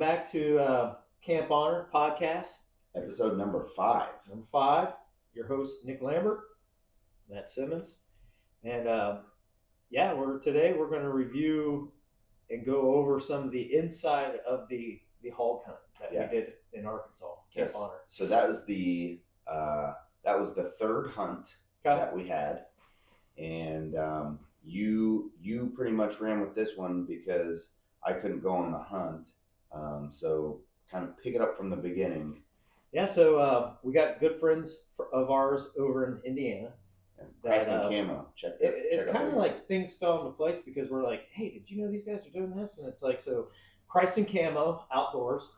back to Camp Honor podcast, Episode number 5. number 5. Your host Nick Lambert, Matt Simmons, and we're going to review and go over some of the inside of the hog hunt that we did in Arkansas, Camp Honor. So that was the third hunt that we had, and you pretty much ran with this one because I couldn't go on the hunt. So kind of pick it up from the beginning. Yeah, so we got good friends of ours over in Indiana. Christ and Camo. Check it kind of like things fell into place because we're like, hey, did you know these guys are doing this? And it's like, so Christ and Camo Outdoors,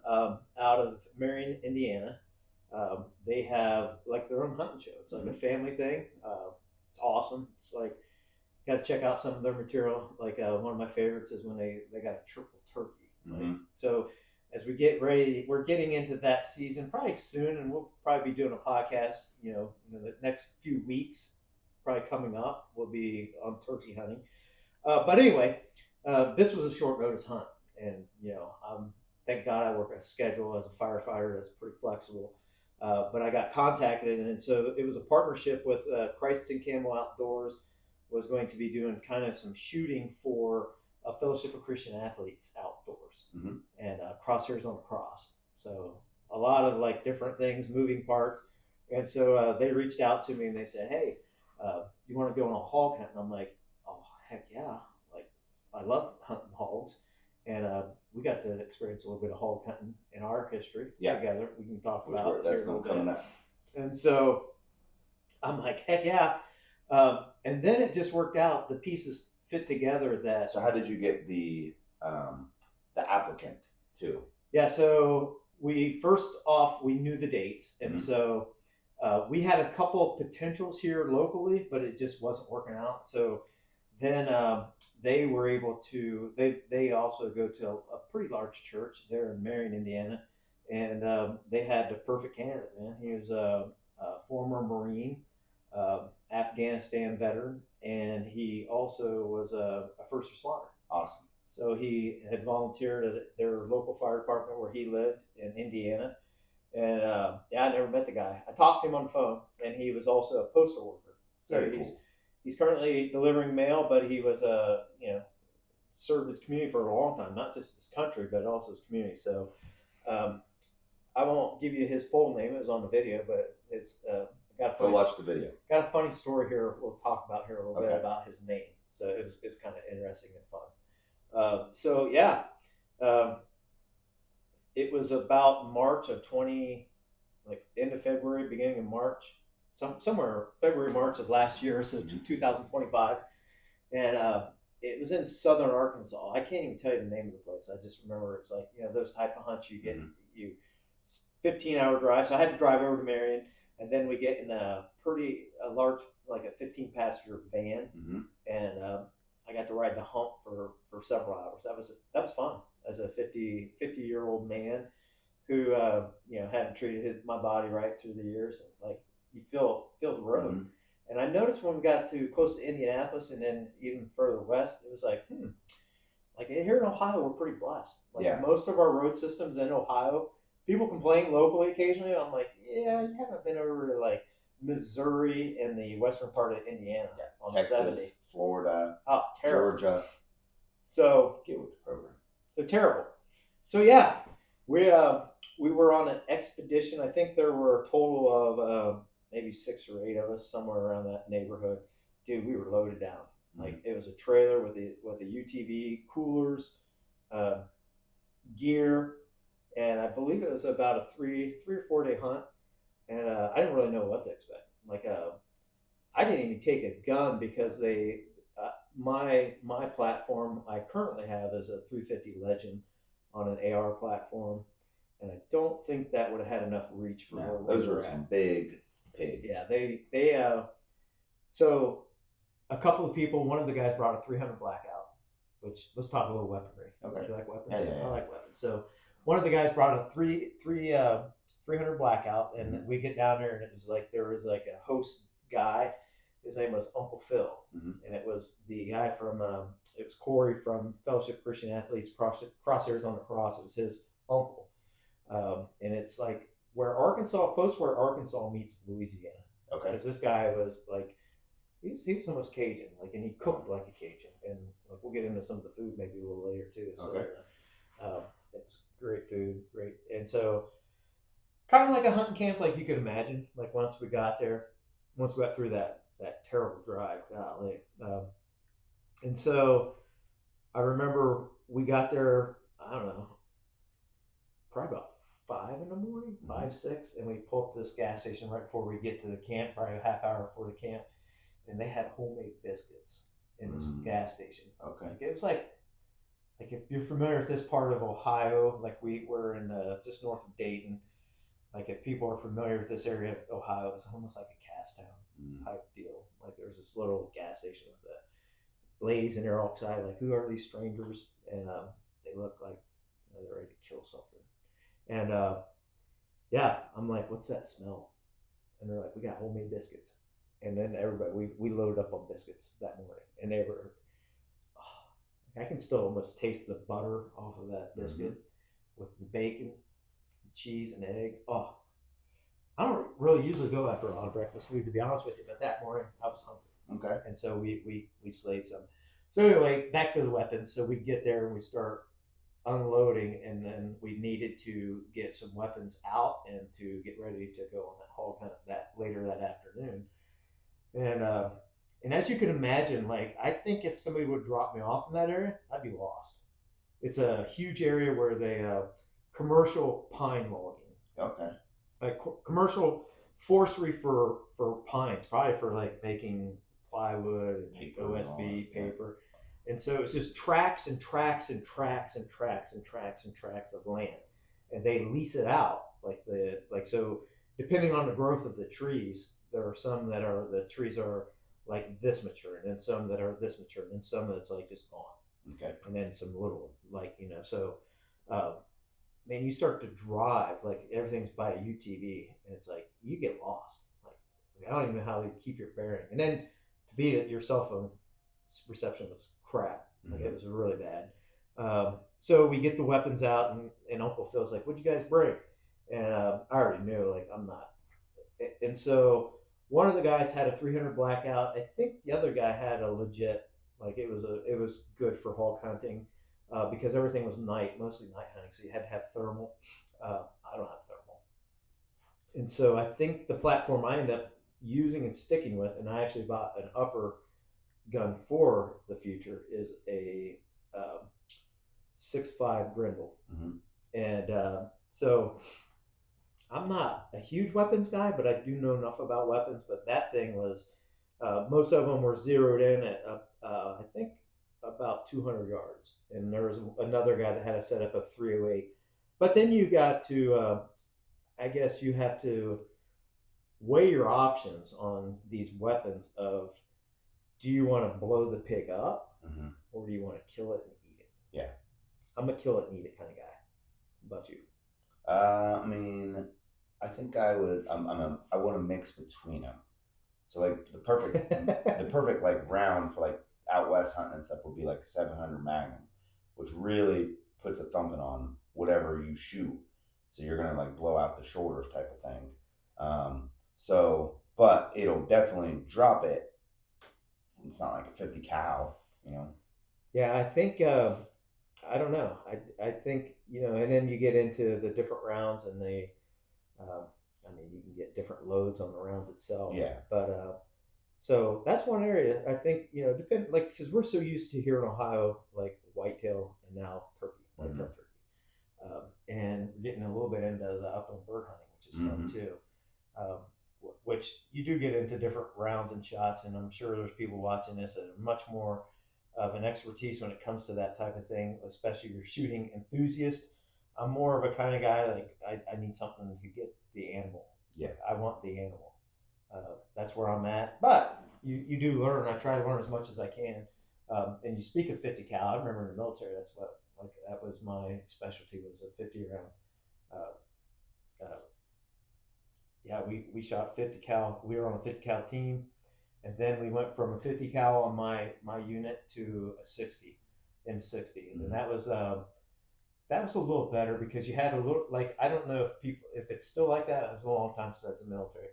out of Marion, Indiana. They have like their own hunting show. It's like a family thing. It's awesome. It's like, got to check out some of their material. Like one of my favorites is when they got a triple turkey. Like, so as we get ready, we're getting into that season probably soon, and we'll probably be doing a podcast, in the next few weeks, probably coming up. We'll be on turkey hunting. But anyway, this was a short notice hunt, and thank God I work a schedule as a firefighter that's pretty flexible. But I got contacted, and so it was a partnership with Christ and Camo Outdoors. Was going to be doing kind of some shooting for a Fellowship of Christian Athletes Outdoors and Crosshairs on the Cross. So a lot of like different things, moving parts. And so they reached out to me and they said, hey, you want to go on a hog hunt? And I'm like, oh, heck yeah. Like, I love hunting hogs. And we got to experience a little bit of hog hunting in our history together. We can talk about that's going to come up. And so I'm like, heck yeah. And then it just worked out. The pieces fit together. So how did you get the applicant too? Yeah, so we knew the dates, and so we had a couple potentials here locally, but it just wasn't working out. So then they were able to. They also go to a pretty large church there in Marion, Indiana, and they had the perfect candidate. Man, he was a former Marine. Afghanistan veteran, and he also was a first responder. Awesome. So he had volunteered at their local fire department where he lived in Indiana. And I never met the guy. I talked to him on the phone, and he was also a postal worker. So he's currently delivering mail, but he was served his community for a long time, not just this country, but also his community. So I won't give you his full name. It was on the video, but it's Go watch the video. Got a funny story here. We'll talk about here a little bit about his name. So it was kind of interesting and fun. It was about March of end of February, beginning of March, somewhere February, March of last year, so 2025, and it was in southern Arkansas. I can't even tell you the name of the place. I just remember it's like those type of hunts you get 15-hour drive. So I had to drive over to Marion. And then we get in a large, like a 15-passenger van, and I got to ride the hump for several hours. That was fun as a 50-year-old man who hadn't treated my body right through the years. And like you feel the road. And I noticed when we got to close to Indianapolis and then even further west, it was like like here in Ohio we're pretty blessed. Like most of our road systems in Ohio. People complain locally occasionally. I'm like, yeah, you haven't been over to like Missouri and the western part of Indiana on Texas, 70. Florida, terrible. Georgia. So get with the program. So terrible. So yeah, we were on an expedition. I think there were a total of maybe 6 or 8 of us, somewhere around that neighborhood. Dude, we were loaded down. Like it was a trailer with a UTV, coolers, gear. And I believe it was about a 3 or 4 day hunt, and I didn't really know what to expect. Like I didn't even take a gun because my platform I currently have is a 350 Legend on an AR platform, and I don't think that would have had enough reach for those are some big pigs. Yeah, they so a couple of people. One of the guys brought a 300 Blackout, which let's talk a little weaponry. Okay, you like weapons? Yeah. I like weapons. So. One of the guys brought a 300 Blackout, and we get down there, and it was like there was like a host guy, His name was Uncle Phil, and it was the guy from it was Corey from Fellowship of Christian Athletes Crosshairs on the Cross. It was his uncle, and it's like close where Arkansas meets Louisiana. Okay. Because this guy was like, he was almost Cajun, like, and he cooked like a Cajun, and like we'll get into some of the food maybe a little later too. So, okay. It was great food, great, and so kind of like a hunting camp, like you could imagine. Like once we got through that terrible drive, golly. And so I remember we got there, I don't know, probably about 5 in the morning, 5, 6, and we pulled up to this gas station right before we get to the camp, probably a half hour before the camp, and they had homemade biscuits in this gas station. Okay. Like, it was like if you're familiar with this part of Ohio, like we were in just north of Dayton. Like if people are familiar with this area of Ohio, it's almost like a cast town type deal. Like there's this little gas station with the ladies in there all excited, like, who are these strangers? And they look like they're ready to kill something. And yeah, I'm like, what's that smell? And they're like, we got homemade biscuits. And then everybody, we loaded up on biscuits that morning, and they were, I can still almost taste the butter off of that biscuit with the bacon, cheese, and egg. Oh, I don't really usually go after a lot of breakfast food, to be honest with you, but that morning I was hungry. Okay. And so we slayed some. So anyway, back to the weapons. So we get there and we start unloading, and then we needed to get some weapons out and to get ready to go on that hog hunt that later that afternoon. And as you can imagine, like, I think if somebody would drop me off in that area, I'd be lost. It's a huge area where they commercial pine logging. Okay. Like commercial forestry for pines, probably for like making plywood and paper, OSB paper. And so it's just tracts and tracts and tracts and tracts and tracts and tracts of land, and they lease it out so. Depending on the growth of the trees, there are some that are the trees are like this mature, and then some that are this mature, and then some that's like just gone. Okay. And then some little so. Man, you start to drive, like everything's by a UTV, and it's like you get lost. Like I don't even know how to keep your bearing. And then to beat it, your cell phone reception was crap. Like it was really bad. So we get the weapons out, and Uncle Phil's like, "What'd you guys bring?" And I already knew, like, I'm not. And so one of the guys had a 300 blackout. I think the other guy had a legit, like it was good for hog hunting. Because everything was mostly night hunting, so you had to have thermal. I don't have thermal. And so I think the platform I ended up using and sticking with, and I actually bought an upper gun for the future, is a 6.5 Grendel. And so I'm not a huge weapons guy, but I do know enough about weapons. But that thing was, most of them were zeroed in at, I think, about 200 yards. And there was another guy that had a setup of 308. But then you got to, I guess you have to weigh your options on these weapons of, do you want to blow the pig up, or do you want to kill it and eat it? Yeah. I'm a kill it and eat it kind of guy. How about you? I mean, I think I would. I want to mix between them. So like the perfect like round for like out west hunting and stuff would be like a 700 Magnum, which really puts a thumping on whatever you shoot. So you're gonna like blow out the shoulders type of thing. But it'll definitely drop it. It's not like a 50 cal, you know. Yeah, I think I don't know. I think, and then you get into the different rounds, and they, I mean, you can get different loads on the rounds itself. Yeah. But so that's one area I think, because we're so used to here in Ohio, like whitetail and now turkey, whitetail turkey, and we're getting a little bit into the upland bird hunting, which is fun too. Which you do get into different rounds and shots, and I'm sure there's people watching this that are much more of an expertise when it comes to that type of thing, especially if you're shooting enthusiast. I'm more of a kind of guy like I need something to get the animal. Yeah, I want the animal. That's where I'm at. But you do learn. I try to learn as much as I can. And you speak of 50 cal. I remember in the military, that was my specialty, was a 50 round. Yeah, we shot 50 cal. We were on a 50 cal team. And then we went from a 50 cal on my unit to a 60 M60, and that was a little better because you had a little, like, I don't know if it's still like that. It was a long time since I was in the military,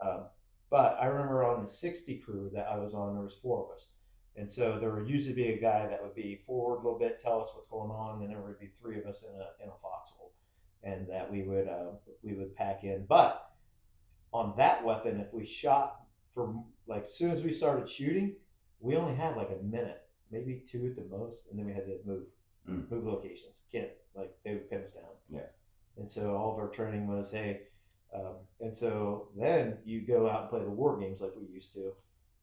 um, but I remember on the 60 crew that I was on, there was 4 of us, and so there would usually be a guy that would be forward a little bit, tell us what's going on, and there would be 3 of us in a foxhole, and that we would pack in. But on that weapon, if we shot for, like, as soon as we started shooting, we only had like a minute, maybe 2 at the most, and then we had to move locations. Can't, like, they would pin us down. Yeah. And so all of our training was, hey, and so then you go out and play the war games like we used to,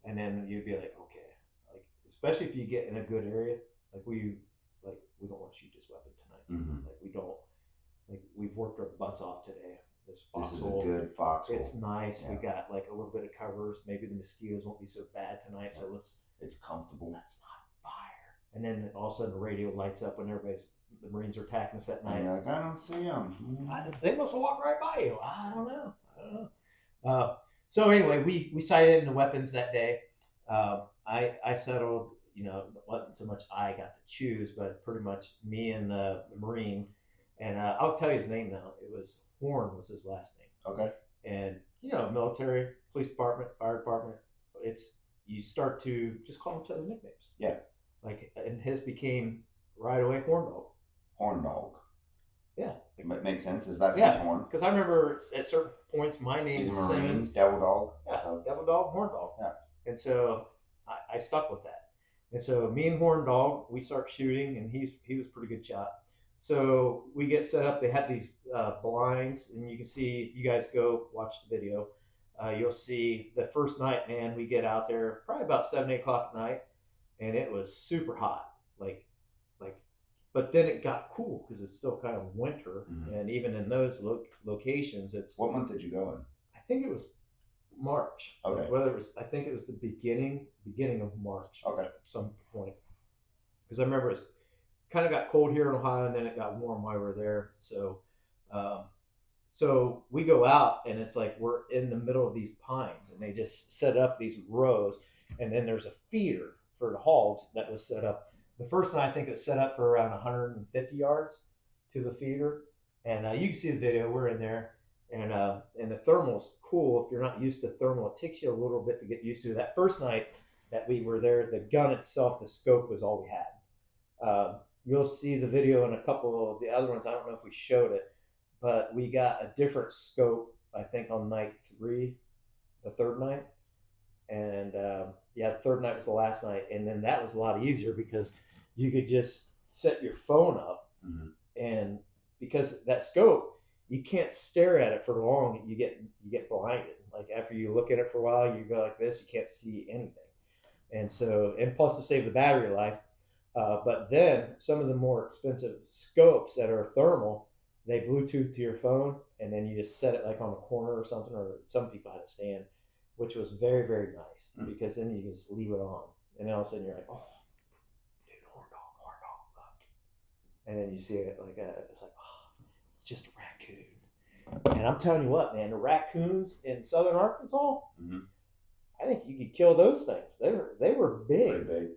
and then you'd be like, okay, like, especially if you get in a good area, like we don't want to shoot this weapon tonight. Mm-hmm. Like, we don't, like, we've worked our butts off today. This is a good foxhole. It's nice. Yeah. We got like a little bit of covers. Maybe the mosquitoes won't be so bad tonight. So it's comfortable. Let's not fire. And then all of a sudden the radio lights up when the Marines are attacking us at night. You're like, I don't see them. They must have walked right by you. I don't know. So anyway, we sighted in the weapons that day. I settled. It wasn't so much I got to choose, but pretty much me and the Marine. And I'll tell you his name now. It was Horn was his last name. Okay. And military, police department, fire department, you start to just call each other nicknames. Yeah. Like, and his became right away Horn Dog. Horn Dog. Yeah. It makes sense. His last name's Horn. Because I remember at certain points my name is Simmons. Devil Dog. Yeah. Devil Dog, Horn Dog. Yeah. And so I stuck with that. And so me and Horn Dog, we start shooting, and he was a pretty good shot. So we get set up. They had these blinds, and you can see, you guys go watch the video. You'll see the first night, man, we get out there probably about 7, 8 o'clock at night, and it was super hot. But then it got cool because it's still kind of winter. Mm-hmm. And even in those locations, What month did you go in? I think it was March. Okay. I think it was the beginning of March. Okay. At some point. Because I remember it's kind of got cold here in Ohio, and then it got warm while we were there. So we go out, and it's like we're in the middle of these pines, and they just set up these rows, and then there's a feeder for the hogs that was set up. The first night, I think it was set up for around 150 yards to the feeder, and you can see the video. We're in there, and the thermal's cool. If you're not used to thermal, it takes you a little bit to get used to. That first night that we were there, the gun itself, the scope was all we had. You'll see the video in a couple of the other ones. I don't know if we showed it, but we got a different scope, I think, on night 3, the third night. And the third night was the last night. And then that was a lot easier because you could just set your phone up. Mm-hmm. And because that scope, you can't stare at it for long. You get blinded. Like, after you look at it for a while, you go like this, you can't see anything. And so, and plus to save the battery life. But then some of the more expensive scopes that are thermal, they Bluetooth to your phone, and then you just set it like on a corner or something, or some people had a stand, which was very, very nice because then you can just leave it on. And then all of a sudden you're like, oh, dude, Horn Dog, look. And then you see it like, it's like, oh, it's just a raccoon. And I'm telling you what, man, the raccoons in southern Arkansas, mm-hmm. I think you could kill those things. They were big. Pretty big.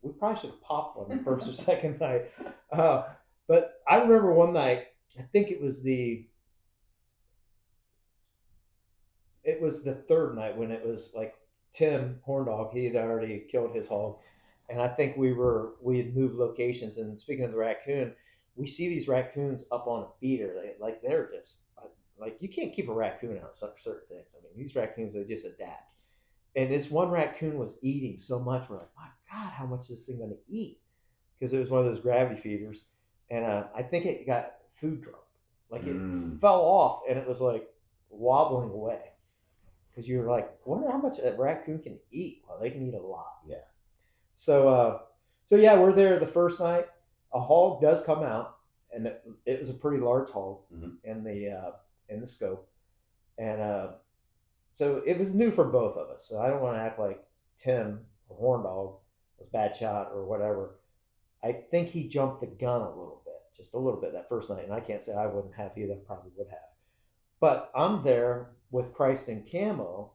We probably should have popped one the first or second night. But I remember one night, I think it was the third night when it was like Tim Horn Dog, he had already killed his hog. And I think we had moved locations. And speaking of the raccoon, we see these raccoons up on a feeder. They're just like, you can't keep a raccoon out of certain things. I mean, these raccoons, they just adapt. And this one raccoon was eating so much. We're like, my God, how much is this thing going to eat? Because it was one of those gravity feeders. And I think it got food drunk. Like, it fell off, and it was like wobbling away. Because you were like, wonder how much a raccoon can eat. Well, they can eat a lot. Yeah. So we're there the first night. A hog does come out, and it was a pretty large hog in the scope. And so it was new for both of us. So I don't want to act like Tim or Horn Dog was bad shot or whatever. I think he jumped the gun a little bit, just a little bit that first night. And I can't say I wouldn't have either, probably would have. But I'm there with Christ in camo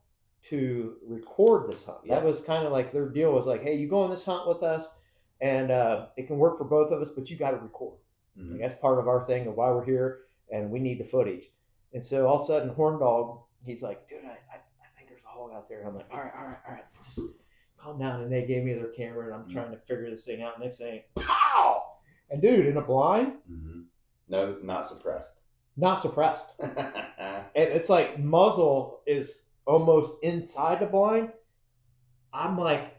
to record this hunt. Yeah. That was kind of like their deal was like, hey, you go on this hunt with us, and it can work for both of us, but you got to record. Like, that's part of our thing of why we're here, and we need the footage. And so all of a sudden, Horn Dog, he's like, dude, I think there's a hog out there. And I'm like, all right, just calm down. And they gave me their camera, and I'm trying to figure this thing out. Next thing, pow! And dude, in a blind, no, not suppressed. Not suppressed. And it's like muzzle is almost inside the blind. I'm like,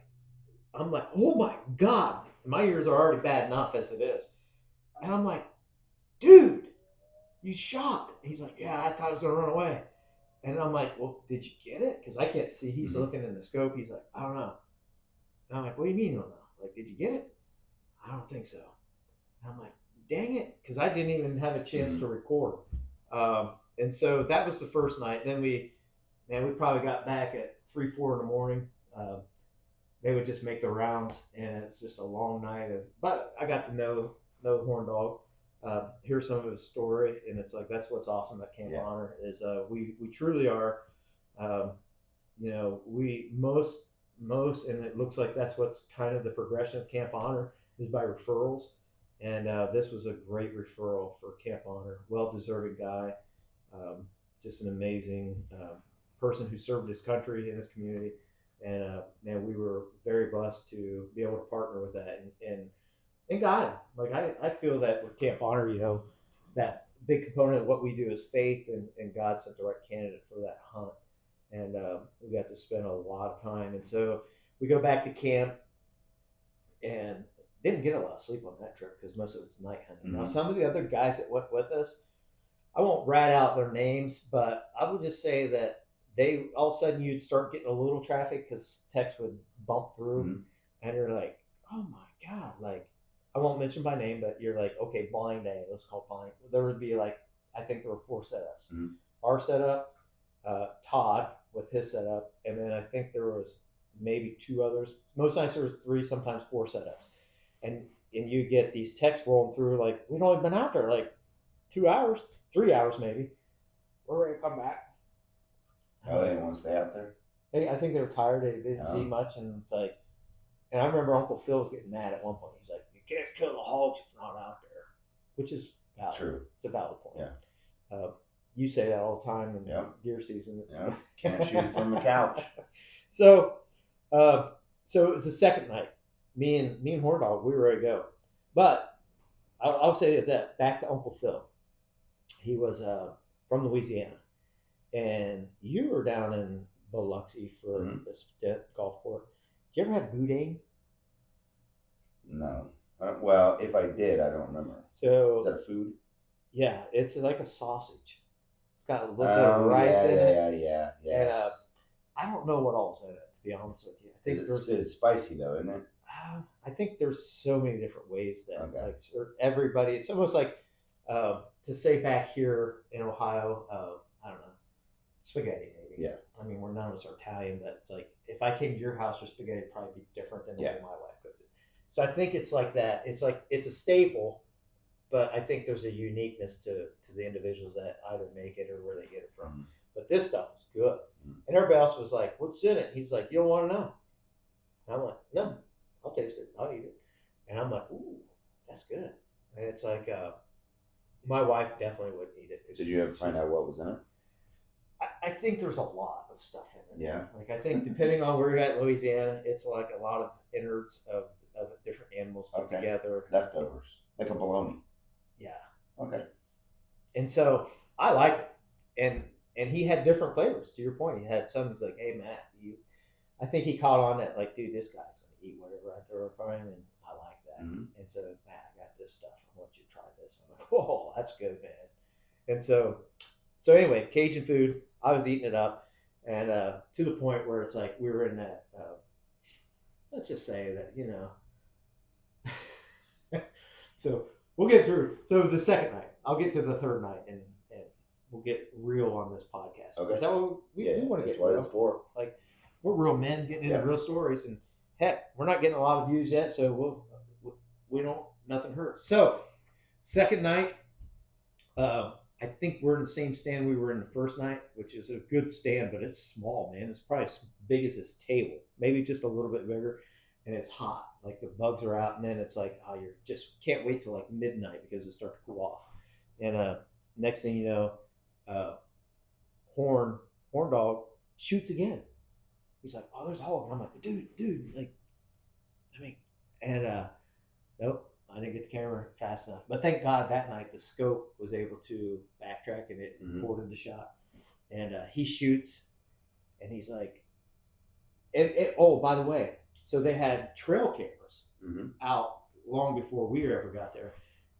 oh my God. My ears are already bad enough as it is. And I'm like, dude, you shot. He's like, yeah, I thought I was going to run away. And I'm like, well, did you get it? Because I can't see. He's looking in the scope. He's like, I don't know. And I'm like, what do you mean you don't know? Like, did you get it? I don't think so. And I'm like, dang it. Because I didn't even have a chance to record. And so that was the first night. Then we probably got back at 3-4 in the morning. They would just make the rounds, and it's just a long night. But I got to know Horn Dog, hear some of his story, and it's like that's what's awesome at Camp Honor is we truly are, we most, and it looks like that's what's kind of the progression of Camp Honor is by referrals, and this was a great referral for Camp Honor. Well-deserving guy, just an amazing person who served his country and his community. And man, we were very blessed to be able to partner with that. And God, like I feel that with Camp Honor, that big component of what we do is faith, and God sent the right candidate for that hunt. And we got to spend a lot of time. And so we go back to camp and didn't get a lot of sleep on that trip because most of it's night hunting. Now, some of the other guys that went with us, I won't rat out their names, but I will just say that they all of a sudden you'd start getting a little traffic because techs would bump through, and you're like, oh my God, like I won't mention by name, but you're like, okay, blind day, let's call blind. There would be like, I think there were 4 setups. Our setup, Todd with his setup, and then I think there was maybe 2 others. Most nights there was 3, sometimes 4 setups, and you get these techs rolling through like, we'd only been out there like 2 hours, 3 hours maybe. We're ready to come back. Oh, they didn't want to stay out there? I think they were tired. They didn't see much. And it's like, and I remember Uncle Phil was getting mad at one point. He's like, you can't kill the hogs if you're not out there, which is valid. True. It's a valid point. Yeah. You say that all the time in deer season. Yeah. Can't shoot from the couch. So it was the second night. Me and Horn Dog, we were ready to go. But I'll say that back to Uncle Phil. He was from Louisiana. And you were down in Biloxi for this golf course. Did you ever have boudin? No. Well, if I did, I don't remember. So is that a food? Yeah, it's like a sausage. It's got a little bit of rice in it. Yeah. And I don't know what all's in it, to be honest with you. I think it's spicy though, isn't it? I think there's so many different ways that like everybody. It's almost like to say back here in Ohio. I don't know. Spaghetti, maybe. Yeah. I mean, none of us are Italian, but it's like if I came to your house for spaghetti, it'd probably be different than the way my wife cooks it. So I think it's like that. It's like it's a staple, but I think there's a uniqueness to the individuals that either make it or where they get it from. But this stuff was good, and everybody else was like, "What's in it?" He's like, "You don't want to know." And I'm like, "No, I'll taste it. I'll eat it." And I'm like, "Ooh, that's good." And it's like, my wife definitely wouldn't eat it. Did you ever find out what was in it? I think there's a lot of stuff in it. Yeah. Like I think depending on where you're at in Louisiana, it's like a lot of innards of different animals put together. Leftovers. Like a bologna. Yeah. Okay. And so I liked it. And he had different flavors, to your point. He had some who's like, hey Matt, I think he caught on that like, dude, this guy's gonna eat whatever I throw in front of him, and I like that. And so Matt, I got this stuff. I want you to try this. I'm like, whoa, that's good, man. And so anyway, Cajun food, I was eating it up, and to the point where it's like we were in that, let's just say that, so we'll get through. So the second night, I'll get to the third night, and we'll get real on this podcast. Okay. Is that what we want to get real? That's for. Like, we're real men getting into real stories, and heck, we're not getting a lot of views yet, so we don't, nothing hurts. So, second night, I I think we're in the same stand we were in the first night, which is a good stand, but it's small, man. It's probably as big as this table, maybe just a little bit bigger, and it's hot. Like the bugs are out, and then it's like, oh, you're just can't wait till like midnight because it starts to cool off. And next thing you know, uh, horn dog shoots again. He's like, oh, there's a hog. And I'm like, dude, like, I mean, and nope, I didn't get the camera fast enough. But thank God that night the scope was able to backtrack and it recorded the shot. And he shoots, and he's like, oh, by the way, so they had trail cameras out long before we ever got there.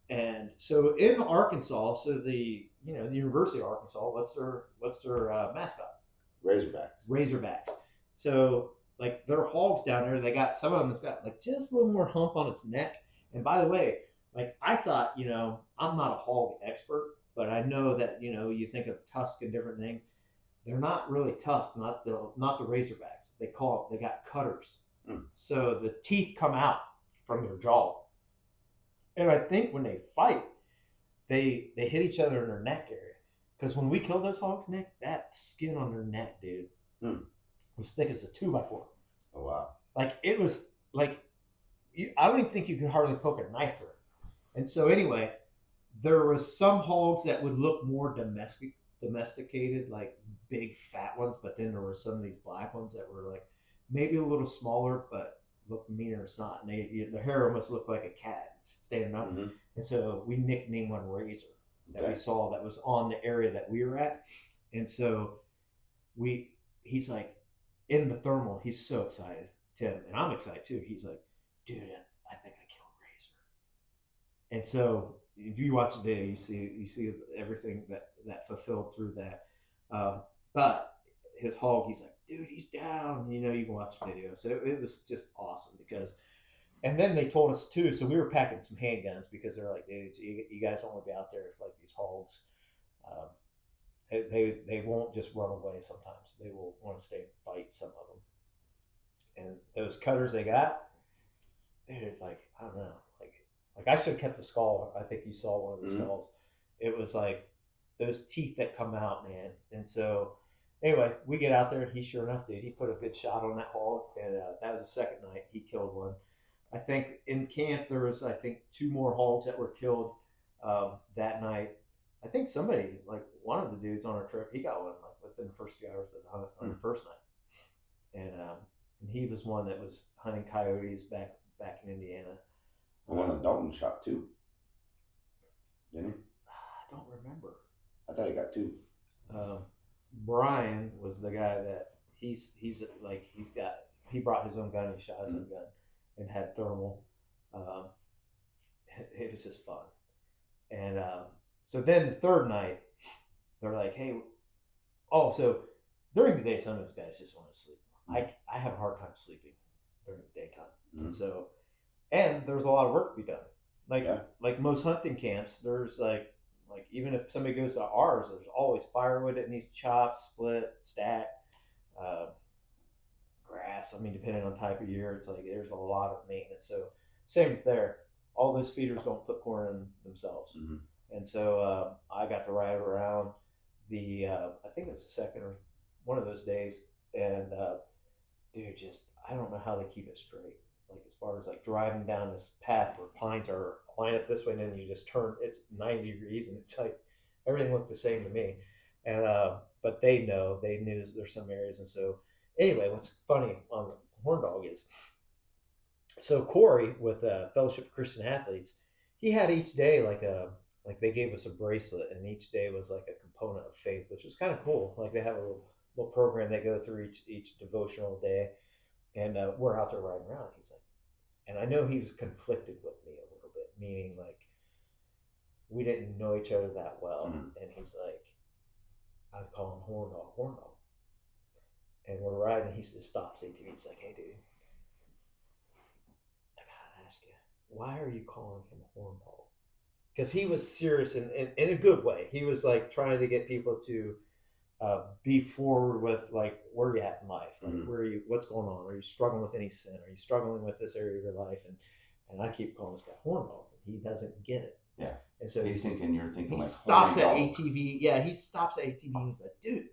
And so in Arkansas, so the University of Arkansas, what's their mascot? Razorbacks. So like their hogs down there, they got some of them that's got like just a little more hump on its neck. And by the way, like I thought, I'm not a hog expert, but I know that you think of tusk and different things. They're not really tusked, not the Razorbacks. They got cutters. So the teeth come out from their jaw. And I think when they fight, they hit each other in their neck area. Because when we killed those hogs, Nick, that skin on their neck, dude, was thick as a 2x4. Oh, wow. Like, it was like, I don't even think you could hardly poke a knife through it. And so anyway, there was some hogs that would look more domesticated, like big fat ones. But then there were some of these black ones that were like maybe a little smaller, but look meaner as not. And the hair almost looked like a cat standing up. And so we nicknamed one Razor that we saw that was on the area that we were at. And so he's like in the thermal, he's so excited, Tim, and I'm excited too. He's like, dude, I think I killed Razor. And so if you watch the video, you see everything that fulfilled through that. But his hog, he's like, dude, he's down. You can watch the video. So it was just awesome because, and then they told us too. So we were packing some handguns because they're like, dude, you guys don't want to be out there if like these hogs. They won't just run away. Sometimes they will want to stay and fight. Some of them, and those cutters they got, it's like I don't know, like I should have kept the skull. I think you saw one of the skulls. It was like those teeth that come out, man. And so anyway, we get out there. He sure enough, dude, he put a good shot on that hog, and that was the second night he killed one. I think in camp there was 2 more hogs that were killed that night. I think somebody, like one of the dudes on our trip, he got one like within the first few hours of the hunt on the first night, and he was one that was hunting coyotes back in Indiana. One of Dalton shot 2, didn't he? I don't remember. I thought he got 2. Brian was the guy that he brought his own gun. He shot his own gun and had thermal. It was just fun, and so then the third night, they're like, hey, so during the day, some of those guys just want to sleep. I have a hard time sleeping during the daytime. So, and there's a lot of work to be done. Like most hunting camps, there's like even if somebody goes to ours, there's always firewood that needs chopped, split, stacked, grass. I mean, depending on type of year, it's like there's a lot of maintenance. So same with there. All those feeders don't put corn in themselves. And so I got to ride around I think it's the second or one of those days, and dude, I don't know how they keep it straight. Like as far as like driving down this path where pines are lined up this way, and then you just turn, it's 90 degrees, and it's like everything looked the same to me. And but they knew there's some areas, and so anyway, what's funny on the horn dog is, so Corey with Fellowship of Christian Athletes, he had each day like they gave us a bracelet, and each day was like a component of faith, which was kind of cool. Like they have a little program they go through each devotional day, and we're out there riding around. He's like, and I know he was conflicted with me a little bit, meaning like we didn't know each other that well, and he's like, I was calling horn dog, and we're riding. He just stops ATV. He's like, hey dude, I gotta ask you, why are you calling him a horn dog? Because he was serious in a good way. He was like trying to get people to be forward with like, where are you at in life? Like, where are you? What's going on? Are you struggling with any sin? Are you struggling with this area of your life? And I keep calling this guy horn dog. He doesn't get it. Yeah. And so you're thinking he like stops at ATV. Yeah, he stops at ATV and he's like, dude,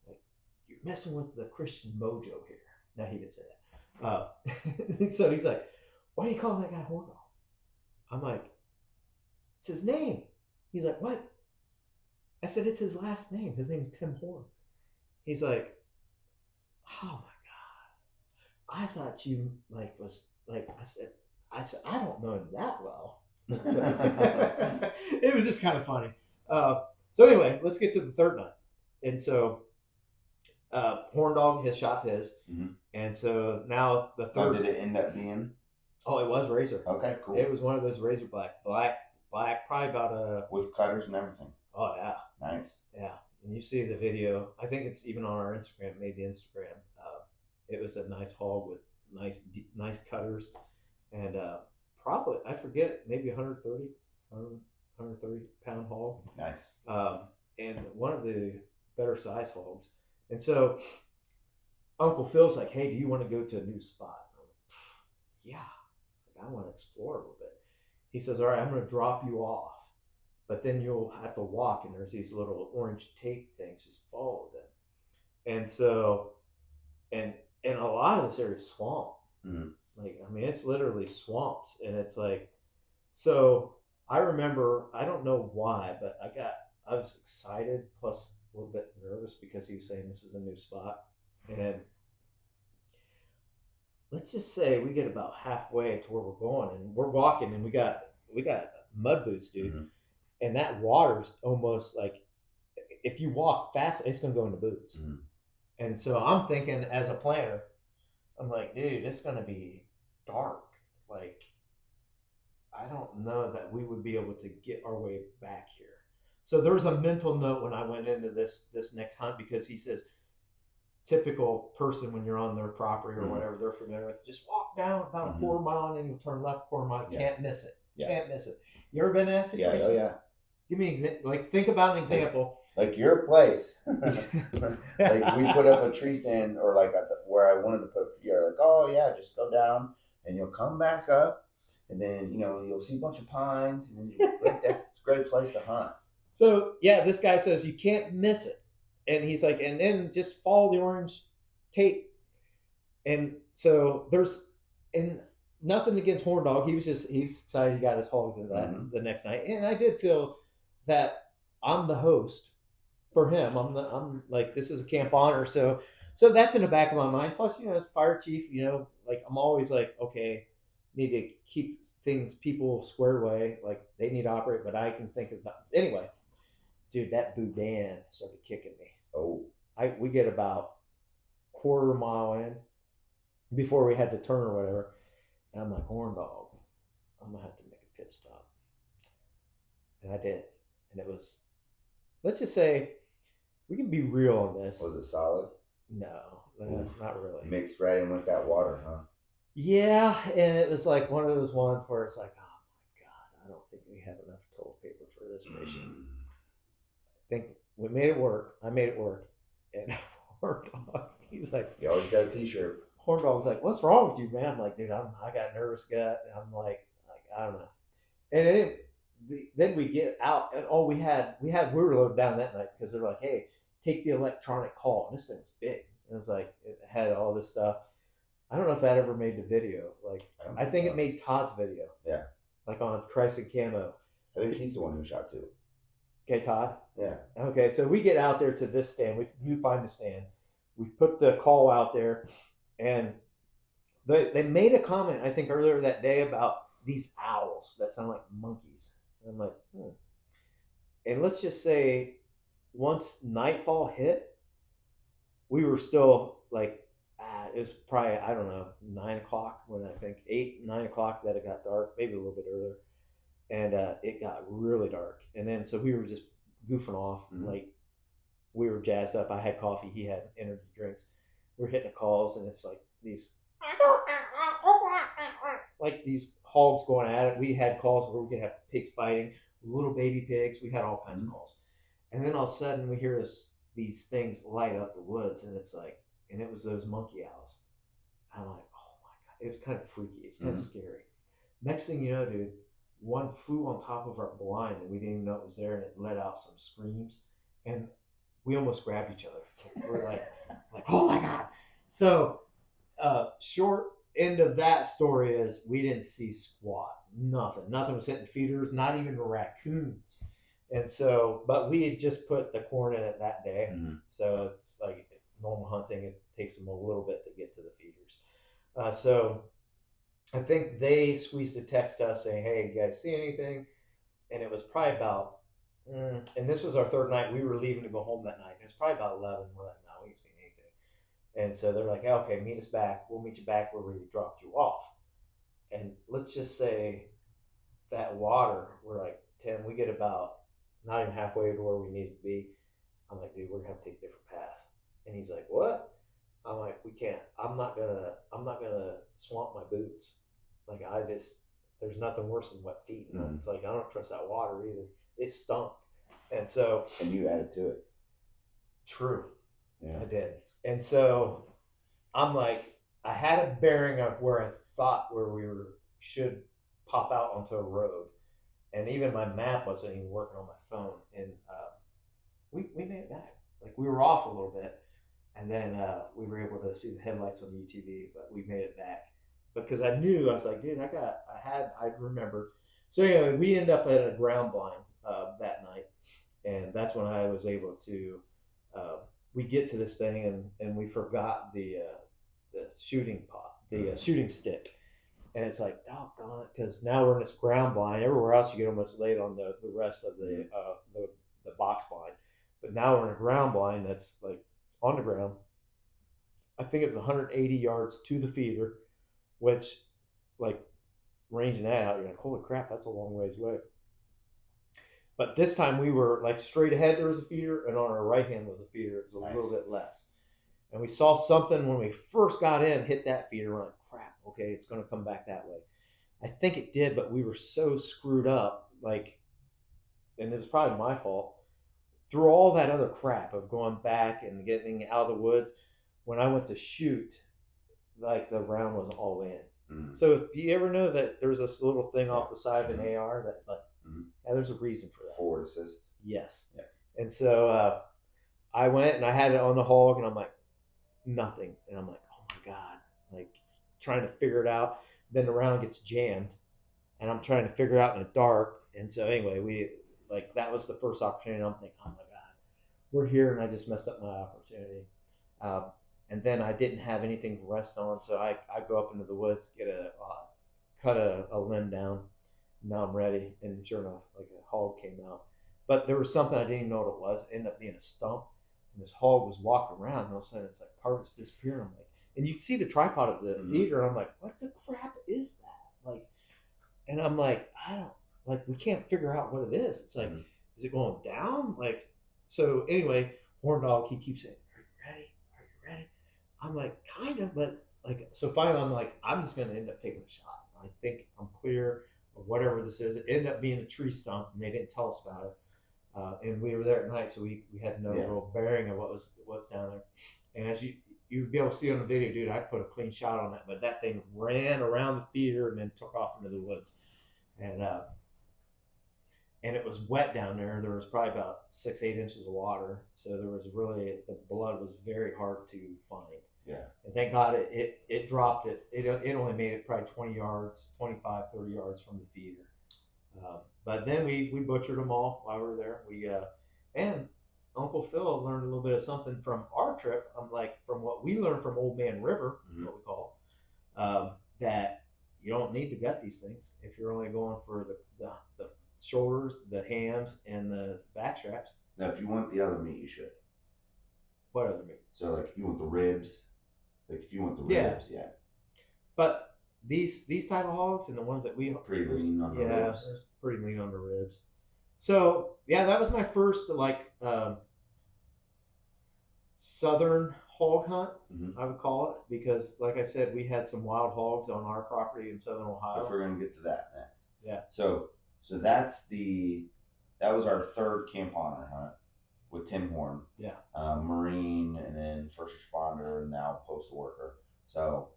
like, you're messing with the Christian mojo here. Now he didn't say that. So he's like, why are you calling that guy Horn Dog? I'm like, it's his name. He's like, what? I said, it's his last name. His name is Tim Horn. He's like, oh my God. I thought you like was like, I said, I don't know him that well. So, it was just kind of funny. So anyway, let's get to the third night. And so Horn Dog has shot his. Mm-hmm. And so now the third. Did it end up being? Oh, it was Razor. Okay, cool. It was one of those Razor black, probably about a. With cutters and everything. Oh, yeah. Nice. Yeah. And you see the video. I think it's even on our Instagram, maybe Instagram. It was a nice hog with nice cutters. And probably, I forget, maybe 130 pound hog. Nice. And one of the better size hogs. And so Uncle Phil's like, hey, do you want to go to a new spot? Like, yeah, I want to explore a little bit. He says, all right, I'm going to drop you off, but then you'll have to walk, and there's these little orange tape things, just follow them. And so, and a lot of this area is swamp. Mm-hmm. Like, I mean, it's literally swamps, and it's like, so I remember, I don't know why, but I was excited plus a little bit nervous because he was saying this is a new spot. And let's just say we get about halfway to where we're going, and we're walking, and we got mud boots, dude. Mm-hmm. And that water's almost like, if you walk fast, it's going to go in the boots. Mm-hmm. And so I'm thinking, as a planner, I'm like, dude, it's going to be dark. Like, I don't know that we would be able to get our way back here. So there was a mental note when I went into this next hunt, because he says, typical person when you're on their property or mm-hmm. whatever they're familiar with, just walk down about mm-hmm. a quarter mile and then you'll turn left, quarter mile. You can't miss it. Yeah. Can't miss it. You ever been in that situation? Yeah, oh yeah. Give me an example. Like, think about an example. Like your place. Like we put up a tree stand, or like where I wanted to put a tree. Like, oh yeah, just go down and you'll come back up, and then you'll see a bunch of pines, and then right there. It's a great place to hunt. So yeah, this guy says you can't miss it, and he's like, and then just follow the orange tape. And so and nothing against Horn Dog. He's excited he got his hog to that mm-hmm. the next night, and I did feel that I'm the host for him. I'm like, this is a camp honor, so that's in the back of my mind. Plus, as fire chief, like I'm always like, okay, need to keep people squared away. Like they need to operate, but I can think of that. Anyway, dude, that Boudin started kicking me. Oh, we get about quarter mile in before we had to turn or whatever, and I'm like, Horn Dog, I'm gonna have to make a pit stop, and I did, and it was. Let's just say we can be real on this. Was it solid? No, not really. Mixed right in with that water, huh? Yeah, and it was like one of those ones where it's like, oh my God, I don't think we have enough toilet paper for this mission. I think we made it work. I made it work. And Horn Dog, he's like, you always got a t-shirt. Horn Dog's like, what's wrong with you, man? I'm like, dude, I got a nervous gut. I'm like, I don't know. And then we get out, and we were loaded down that night because they're like, hey, take the electronic call. And this thing was big. It was like, it had all this stuff. I don't know if that ever made the video. Like, I think it made Todd's video. Yeah. Like on Christ and Camo. I think he's the one who shot too. Okay, Todd? Yeah. Okay, so we get out there to this stand. We find the stand. We put the call out there, and they made a comment, I think, earlier that day about these owls that sound like monkeys. And I'm like, And let's just say once nightfall hit, we were still like, it was probably, I don't know, 9 o'clock when I think 8, 9 o'clock that it got dark, maybe a little bit earlier. And it got really dark. And then, so we were just goofing off. Mm-hmm. Like, we were jazzed up. I had coffee. He had energy drinks. We're hitting the calls, and it's like these hogs going at it. We had calls where we could have pigs fighting, little baby pigs. We had all kinds of calls. And then all of a sudden, we hear these things light up the woods, and it's like, and it was those monkey owls. I'm like, oh my God. It was kind of freaky. It's kind of scary. Next thing you know, dude, one flew on top of our blind and we didn't even know it was there, and it let out some screams, and we almost grabbed each other. We're like, oh my God. So short end of that story is we didn't see squat. Nothing was hitting feeders, not even raccoons. And so, but we had just put the corn in it that day. Mm-hmm. So it's like normal hunting. It takes them a little bit to get to the feeders. So I think they squeezed a text to us saying, hey, you guys see anything? And it was probably about, and this was our third night. We were leaving to go home that night. It was probably about 11. We're like, no, we ain't seen anything. And so they're like, okay, meet us back. We'll meet you back where we dropped you off. And let's just say that water, we're like, Tim, we get about not even halfway to where we need to be. I'm like, dude, we're gonna have to take a different path. And he's like, what? I'm like, we can't. I'm not gonna swamp my boots. Like there's nothing worse than wet feet. You know? It's like I don't trust that water either. It stunk. And so and you added to it. True. Yeah. I did. And so I'm like, I had a bearing of where I thought where we should pop out onto a road. And even my map wasn't even working on my phone. And we made it back. Like we were off a little bit. And then we were able to see the headlights on the UTV, but we made it back. Because I knew, I was like, dude, I remember. So anyway, we ended up at a ground blind that night. And that's when I was able to, we get to this thing and we forgot the shooting pot, the shooting stick. And it's like, doggone it, because now we're in this ground blind. Everywhere else you get almost laid on the rest of the box blind. But now we're in a ground blind that's like on the ground. I think it was 180 yards to the feeder, which like ranging that out, you're like, holy crap, that's a long ways away. But this time we were like straight ahead, there was a feeder, and on our right hand was a feeder. It was a little bit less. And we saw something when we first got in, hit that feeder. We're like, crap, okay, it's going to come back that way. I think it did, but we were so screwed up, like, and it was probably my fault. Through all that other crap of going back and getting out of the woods, when I went to shoot, like the round was all in. Mm-hmm. So if you ever know that there's this little thing off the side of an AR that like, yeah, there's a reason for that. Forward assist. Yes. Yeah. And so I went and I had it on the hog, and I'm like, nothing. And I'm like, oh my God, like trying to figure it out. Then the round gets jammed, and I'm trying to figure it out in the dark. And so anyway, that was the first opportunity. I'm thinking, oh my God, we're here, and I just messed up my opportunity. And then I didn't have anything to rest on, so I go up into the woods, cut a limb down. Now I'm ready, and sure enough, like a hog came out. But there was something I didn't even know what it was. It ended up being a stump, and this hog was walking around, and all of a sudden it's like part of it's disappearing. I'm like, and you can see the tripod of the feeder, and I'm like, what the crap is that? Like, and I'm like, we can't figure out what it is. It's like, is it going down? Like, so anyway, Horn Dog, he keeps saying, are you ready? Are you ready? I'm like, kind of, but like, so finally I'm like, I'm just going to end up taking a shot. I think I'm clear of whatever this is. It ended up being a tree stump, and they didn't tell us about it. And we were there at night, so we had no real bearing of what's down there. And as you'd be able to see on the video, dude, I put a clean shot on that, but that thing ran around the feeder and then took off into the woods. And it was wet down there. There was probably about 6-8 inches of water. So there was really, the blood was very hard to find. Yeah. And thank God it dropped it. It only made it probably 20 yards, 25, 30 yards from the feeder. But then we butchered them all while we were there. And Uncle Phil learned a little bit of something from our trip. From what we learned from Old Man River, what we call, that you don't need to gut these things if you're only going for the shoulders, the hams, and the back straps. Now, if you want the other meat, you should. What other meat? So, like, if you want the ribs, yeah. But these type of hogs and the ones that we pretty lean on the ribs. Yeah, pretty lean on the ribs. So yeah, that was my first southern hog hunt, I would call it, because like I said, we had some wild hogs on our property in southern Ohio. If we're gonna get to that next. Yeah. So that was our third camp honor hunt with Tim Horn. Yeah. Marine, and then first responder, and now postal worker. So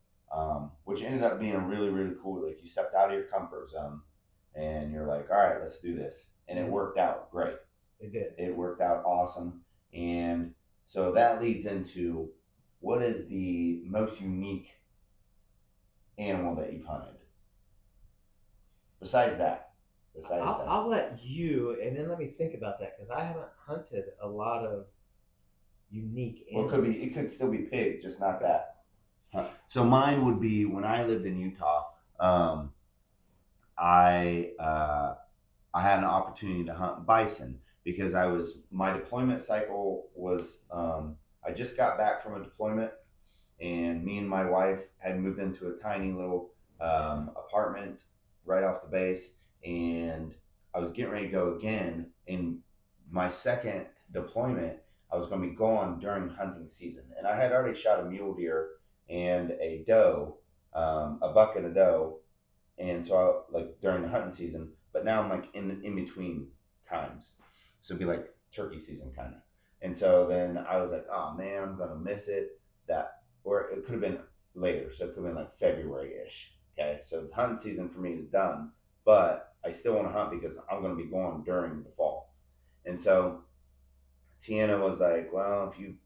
which ended up being a really, really cool, like you stepped out of your comfort zone and you're like, all right, let's do this. And it worked out great. It did. It worked out awesome. And so that leads into, what is the most unique animal that you've hunted? Besides that. I'll let you, and then let me think about that, because I haven't hunted a lot of unique animals. Well, it could still be pig, just not that. So mine would be, when I lived in Utah, I had an opportunity to hunt bison, because my deployment cycle was, I just got back from a deployment, and me and my wife had moved into a tiny little apartment right off the base, and I was getting ready to go again. In my second deployment, I was going to be gone during hunting season, and I had already shot a mule deer and a doe, a buck and a doe, and so during the hunting season. But now I'm like in between times, so it'd be like turkey season kind of. And so then I was like, oh man, I'm gonna miss it. Or it could have been later, so it could have been like February-ish. Okay, so the hunting season for me is done, but I still want to hunt because I'm going to be going during the fall. And so Tiana was like, well, if you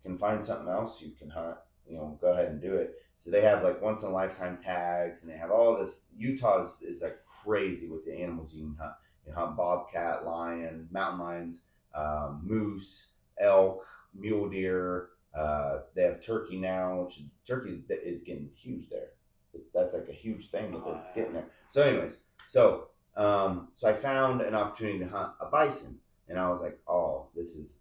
can find something else you can hunt, go ahead and do it. So they have like once in a lifetime tags, and they have all this. Utah is like crazy with the animals you can hunt. You can hunt bobcat, lion, mountain lions, moose, elk, mule deer. They have turkey now, which turkey is getting huge there. That's like a huge thing that they're getting there. So anyways, so I found an opportunity to hunt a bison, and I was like, oh, this is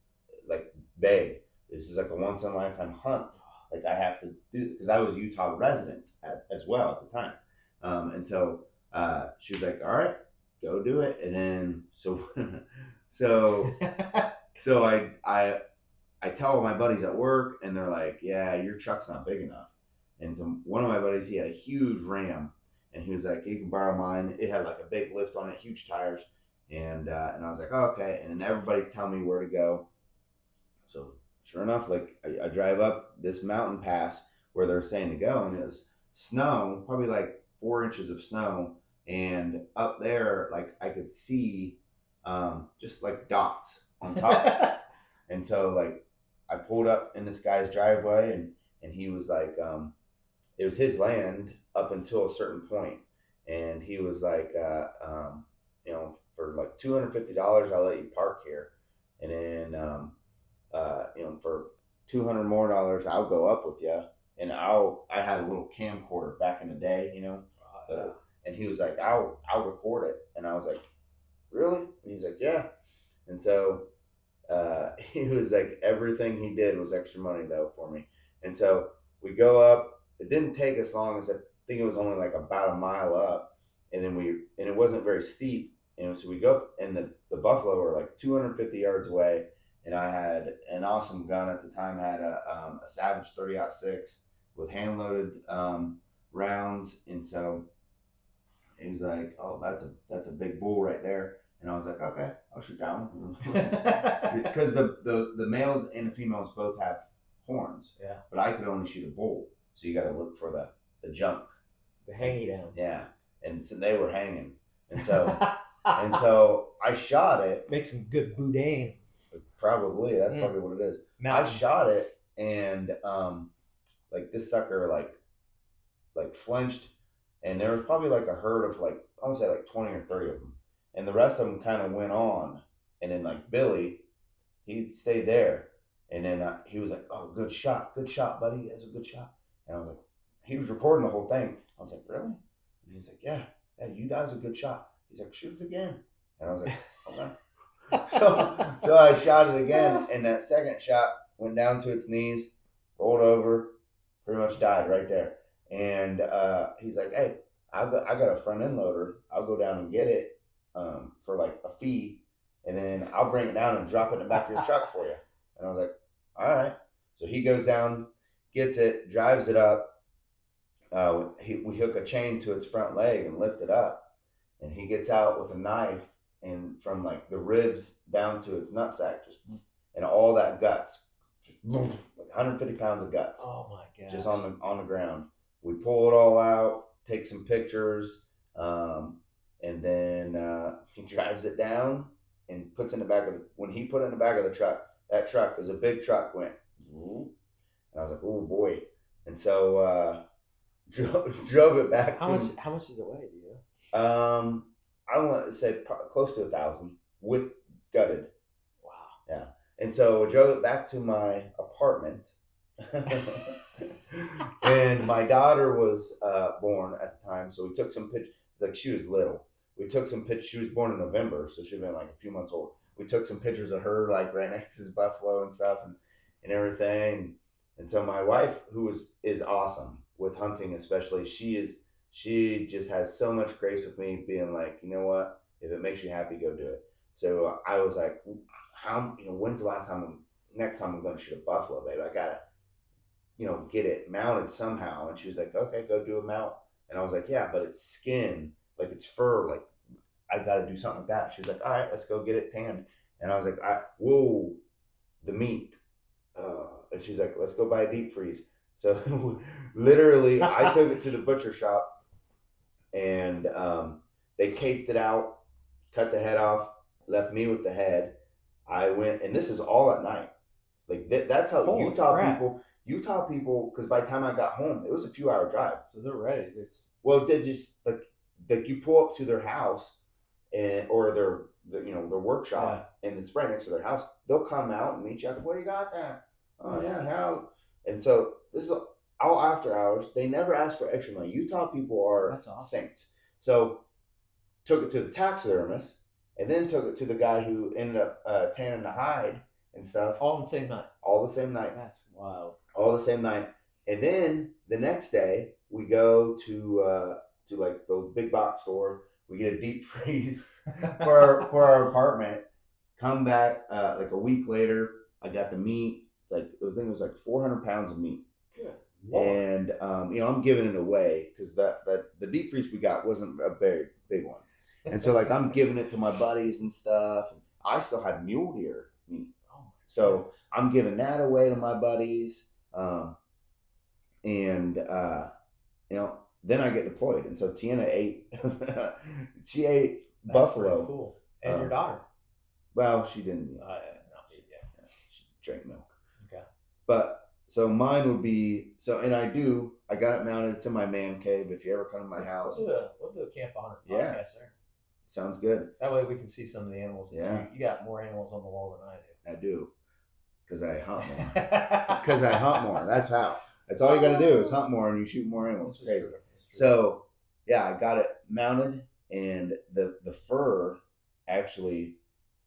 like big. This is like a once in a lifetime hunt. Like I have to do, because I was a Utah resident as well at the time. And so she was like, all right, go do it. And then so I tell my buddies at work, and they're like, yeah, your truck's not big enough. And so one of my buddies, he had a huge Ram, and he was like, you can borrow mine. It had like a big lift on it, huge tires. And I was like, oh, okay. And then everybody's telling me where to go. So sure enough, like I drive up this mountain pass where they're saying to go, and it was snow, probably like 4 inches of snow. And up there, like I could see just like dots on top. And so like I pulled up in this guy's driveway, and he was like, it was his land up until a certain point. And he was like, for like $250, I'll let you park here. And then, for $200 more, I'll go up with you. And I had a little camcorder back in the day, and he was like, I'll record it. And I was like, really? And he's like, yeah. And so he was like, everything he did was extra money though for me. And so we go up. It didn't take us long, as I think it was only like about a mile up, and it wasn't very steep. And so we go up, and the buffalo were like 250 yards away, and I had an awesome gun at the time. I had a Savage 30-06 with hand loaded rounds, and so he was like, oh, that's a big bull right there. And I was like, okay, I'll shoot that one. Because the males and the females both have horns. Yeah. But I could only shoot a bull. So you got to look for the junk. The hangy downs. Yeah. And so they were hanging. And so I shot it. Make some good boudin. Probably. That's probably what it is. Mountain. I shot it, and like this sucker like flinched, and there was probably like a herd of like, I want to say like 20 or 30 of them. And the rest of them kind of went on. And then like Billy, he stayed there. And then he was like, oh, good shot, buddy. That's a good shot. And I was like, he was recording the whole thing. I was like, really? And he's like, yeah, that was a good shot. He's like, shoot it again. And I was like, okay. So I shot it again. And that second shot went down to its knees, rolled over, pretty much died right there. And he's like, hey, I got a front end loader. I'll go down and get it. For like a fee, and then I'll bring it down and drop it in the back of your truck for you. And I was like, all right. So he goes down, gets it, drives it up. We hook a chain to its front leg and lift it up. And he gets out with a knife, and from like the ribs down to its nutsack, and all that guts, like 150 pounds of guts. Oh my god! Just on the ground. We pull it all out, take some pictures. and then he drives it down and puts in the back of the. When he put it in the back of the truck, that truck is a big truck went, and I was like, oh boy, and so drove it back. How much did it weigh? Do you know? I want to say close to 1,000 with gutted. Wow. Yeah, and so I drove it back to my apartment. And my daughter was born at the time, so we took some pictures. Like, she was little. We took some pictures. She was born in November, so she'd been like a few months old. We took some pictures of her like right next to this buffalo and stuff, and everything. And so my wife, who is awesome with hunting, especially, she just has so much grace with me, being like, you know what, if it makes you happy, go do it. So I was like, when's the next time I'm going to shoot a buffalo, babe? I gotta, get it mounted somehow. And she was like, okay, go do a mount. And I was like, yeah, but it's skin, like it's fur, like I got to do something like that. She was like, all right, let's go get it tanned. And I was like, whoa, the meat. And she's like, let's go buy a deep freeze. So literally, I took it to the butcher shop, and they caped it out, cut the head off, left me with the head. I went, and this is all at night. Like that's how Holy Utah crap. people, because by the time I got home, it was a few hour drive. So they're ready. Well, they just like you pull up to their house, or their workshop, and it's right next to their house. They'll come out and meet you. What do you got there? Oh yeah, how? And so this is all after hours. They never ask for extra money. Utah people are awesome. Saints. So took it to the taxidermist, and then took it to the guy who ended up tanning the hide and stuff. All the same night. All the same night. That's wild. All the same night. And then the next day we go to like the big box store. We get a deep freeze for our apartment. Come back like a week later. I got the meat. I think it was like 400 pounds of meat. Good. And I'm giving it away because the deep freeze we got wasn't a very big one. And so like I'm giving it to my buddies and stuff. And I still had mule deer meat. So I'm giving that away to my buddies. Then I get deployed. And so Tiana ate, she ate buffalo. Cool. And your daughter? Well, she didn't. She drank milk. Okay. But so mine would be, and I got it mounted. It's in my man cave. If you ever come to my house. We'll do a Camp Honor podcast there. Sounds good. That way we can see some of the animals. Yeah. You got more animals on the wall than I do. I do. Because I hunt more. That's how. That's all you got to do is hunt more, and you shoot more animals. It's crazy. So, yeah, I got it mounted, and the fur actually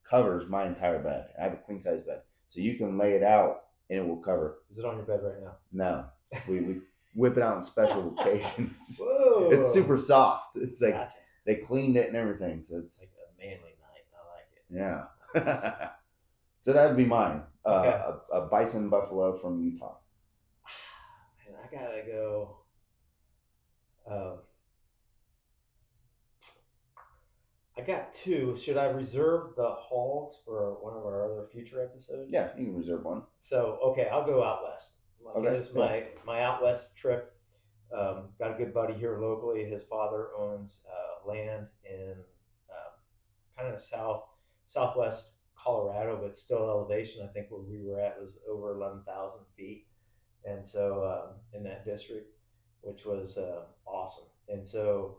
covers my entire bed. I have a queen size bed, so you can lay it out and it will cover. Is it on your bed right now? No, we whip it out on special occasions. Whoa! It's super soft. It's like gotcha. They cleaned it and everything, so it's like a manly night. I like it. Yeah. So that'd be mine. Okay. A bison buffalo from Utah. And I gotta go. I got two. Should I reserve the hogs for one of our other future episodes? Yeah, you can reserve one. So okay, I'll go out west. Okay, This is my out west trip. Got a good buddy here locally. His father owns land in kind of southwest Colorado, but still elevation. I think where we were at was over 11,000 feet, and so in that district, which was awesome. And so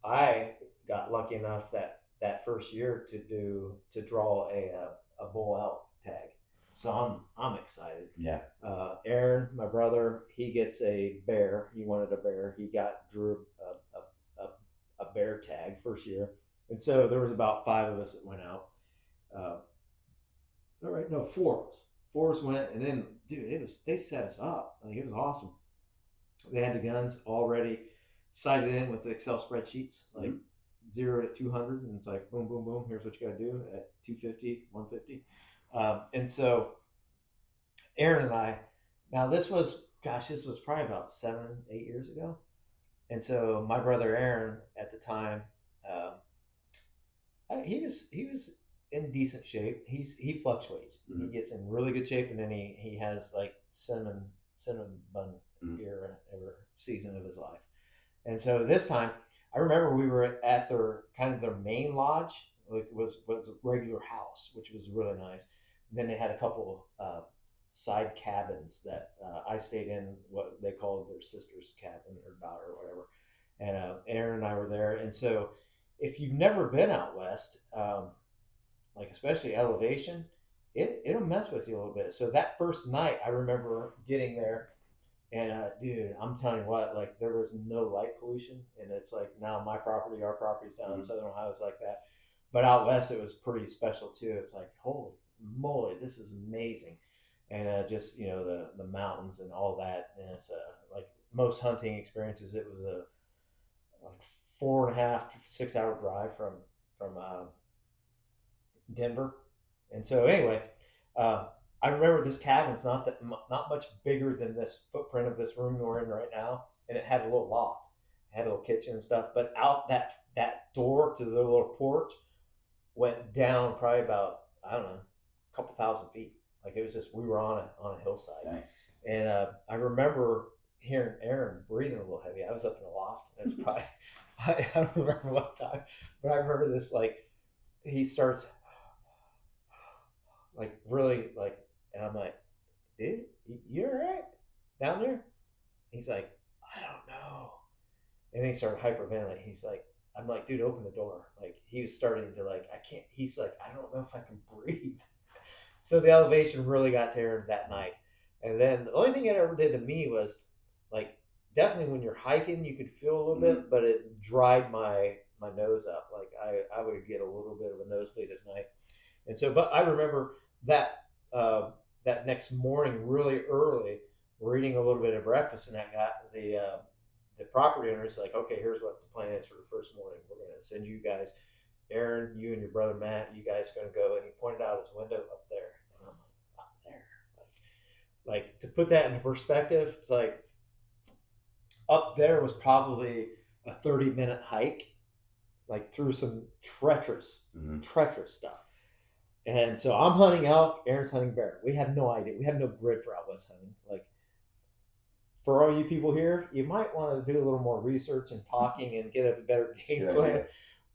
I got lucky enough that first year to draw a bull out tag. So I'm excited. Yeah. Aaron, my brother, he gets a bear. He wanted a bear. He drew a bear tag first year, and so there was about 5 of us that went out. All right, no, 4 of us. 4 of us went, and then dude, they set us up. Like, it was awesome. They had the guns already sighted in with Excel spreadsheets, like 0 to 200, and it's like boom, boom, boom. Here's what you got to do at 250, 150. And so Aaron and I, now this was probably about 7-8 years ago. And so my brother Aaron at the time, he was in decent shape. He fluctuates. Mm-hmm. He gets in really good shape, and then he has like cinnamon bun ear every season of his life. And so this time I I remember we were at their main lodge, like was a regular house, which was really nice. And then they had a couple side cabins that I stayed in, what they called their sister's cabin or daughter or whatever. And Aaron and I were there. And so if you've never been out west, like especially elevation, it'll mess with you a little bit. So that first night, I remember getting there, and dude, I'm telling you what, like there was no light pollution, and it's like now my property, our property's down in Southern Ohio is like that, but out west it was pretty special too. It's like holy moly, this is amazing, and just the mountains and all that, and it's like most hunting experiences, it was a like 4.5 to 6 hour drive from Denver. And so anyway, I remember this cabin's not much bigger than this footprint of this room we're in right now, and it had a little loft, it had a little kitchen and stuff. But out that door to the little porch went down probably about, I don't know, a couple thousand feet. Like it was just, we were on a hillside. Nice. And I remember hearing Aaron breathing a little heavy. I was up in the loft. It was probably I don't remember what time, but I remember this, like he starts like really like, and I'm like, dude, you all right down there? He's like, I don't know. And then he started hyperventilating. He's like, I'm like, dude, open the door. Like he was starting to like, I can't. He's like, I don't know if I can breathe. So the elevation really got to Aaron that night. And then the only thing it ever did to me was like, definitely when you're hiking, you could feel a little bit, but it dried my nose up. Like I would get a little bit of a nosebleed at night. And so, but I remember that that next morning, really early, we're eating a little bit of breakfast, and I got the property owner is like, okay, here's what the plan is for the first morning. We're going to send you guys, Aaron, you and your brother Matt, you guys are going to go. And he pointed out his window up there. And I'm like, up there. Like to put that into perspective, it's like up there was probably a 30-minute hike, like through some treacherous stuff. And so I'm hunting elk, Aaron's hunting bear. We have no idea. We have no grid for out west hunting. Like, for all you people here, you might want to do a little more research and talking and get a better game plan.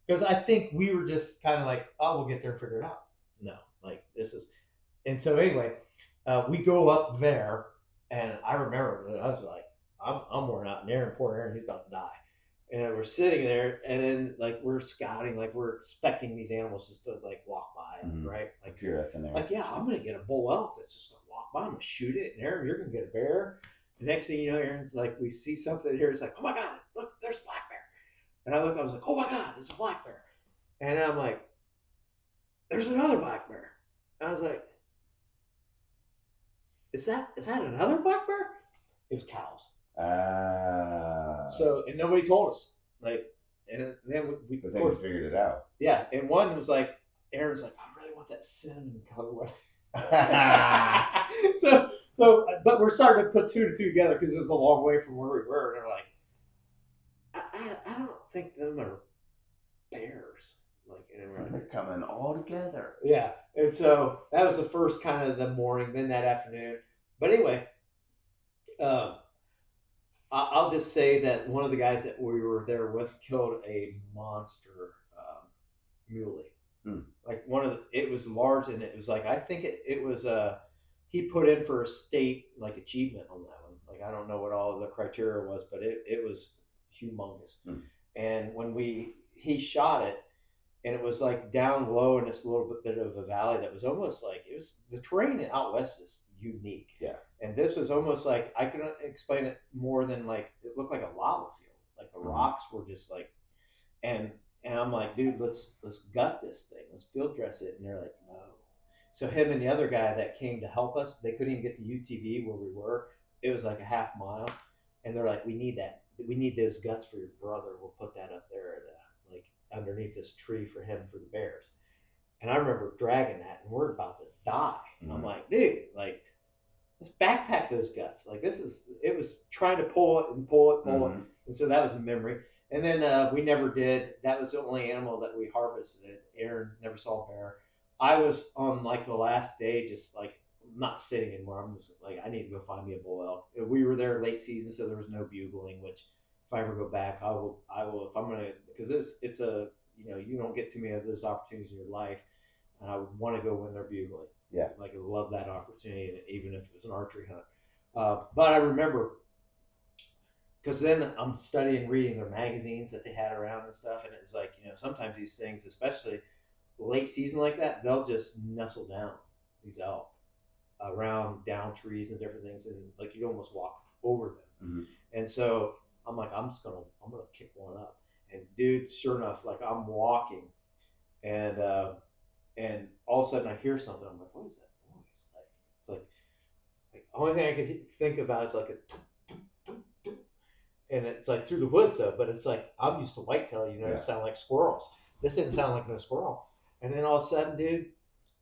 Because I think we were just kind of like, oh, we'll get there and figure it out. No, like this is. And so anyway, we go up there, and I remember that I was like, I'm worn out. And poor Aaron, he's about to die. And we're sitting there, and then like we're scouting, like we're expecting these animals just to like walk by, right? Like appear thin air. Like, yeah, I'm gonna get a bull elk that's just gonna walk by. I'm gonna shoot it, and Aaron, you're gonna get a bear. The next thing you know, Aaron's like, we see something here. It's like, oh my god, look, there's a black bear. And I look, I was like, oh my god, there's a black bear. And I'm like, there's another black bear. And I was like, is that another black bear? It was cows. So, and nobody told us. Like, and then we figured it out. Yeah, and one was like, Aaron's like, I really want that cinnamon color one. so, but we're starting to put two to two together because it was a long way from where we were. And they're like, I don't think them are bears. Like, and they're coming all together. Yeah, and so that was the first kind of the morning. Then that afternoon, but anyway, I'll just say that one of the guys that we were there with killed a monster muley. Like it was large, and it was like, I think it was he put in for a state like achievement on that one. Like I don't know what all the criteria was, but it was humongous. And when he shot it, and it was like down low in this little bit of a valley that was almost like, it was, the terrain out west is unique. Yeah. And this was almost like, I couldn't explain it more than like, it looked like a lava field. Like the rocks were just like, and I'm like, dude, let's gut this thing. Let's field dress it. And they're like, no. So him and the other guy that came to help us, they couldn't even get the UTV where we were. It was like a half mile. And they're like, we need that. We need those guts for your brother. We'll put that up there at, like underneath this tree for him, for the bears. And I remember dragging that, and we're about to die. I'm like, dude, like, let's backpack those guts. Like it was trying to pull it. And so that was a memory. And then we never did. That was the only animal that we harvested. Aaron never saw a bear. I was on like the last day, just like not sitting anymore. I'm just like, I need to go find me a bull elk. We were there late season, so there was no bugling, which if I ever go back, I will if I'm gonna, because it's a, you don't get too many of those opportunities in your life, and I would want to go when they're bugling. Yeah. Like I love that opportunity, even if it was an archery hunt. But I remember, because then I'm studying, reading their magazines that they had around and stuff, and it was like, sometimes these things, especially late season like that, they'll just nestle down, these elk, around down trees and different things, and like you almost walk over them. Mm-hmm. And so I'm like, I'm gonna kick one up, and dude, sure enough, like I'm walking, and all of a sudden I hear something. I'm like, what is that noise? Like it's like the only thing I could think about is like a, and it's like through the woods though, but it's like I'm used to whitetail, it sound like squirrels. This didn't sound like no squirrel. And then all of a sudden, dude,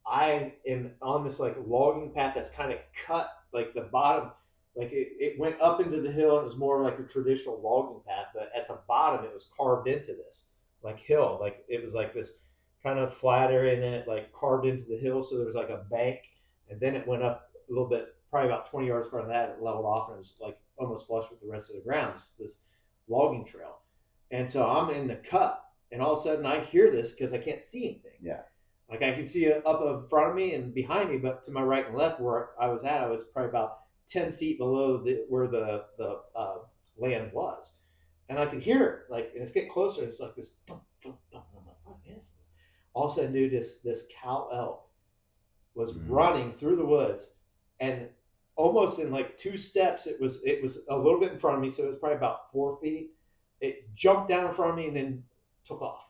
I am on this like logging path that's kind of cut, like the bottom, like it went up into the hill and it was more like a traditional logging path, but at the bottom it was carved into this like hill, like it was like this kind of flat area, and then it like carved into the hill, so there was like a bank, and then it went up a little bit, probably about 20 yards from that, it leveled off and it was like almost flush with the rest of the ground, this logging trail. And so I'm in the cut, and all of a sudden I hear this because I can't see anything. Yeah. Like I can see it up in front of me and behind me, but to my right and left where I was at, I was probably about 10 feet below where the land was. And I could hear it, like, and it's getting closer, and it's like this thump, thump, thump. And I'm like, what is it? All of a sudden, dude, this cow elk was running through the woods, and almost in like 2 steps, it was a little bit in front of me, so it was probably about 4 feet. It jumped down in front of me and then took off.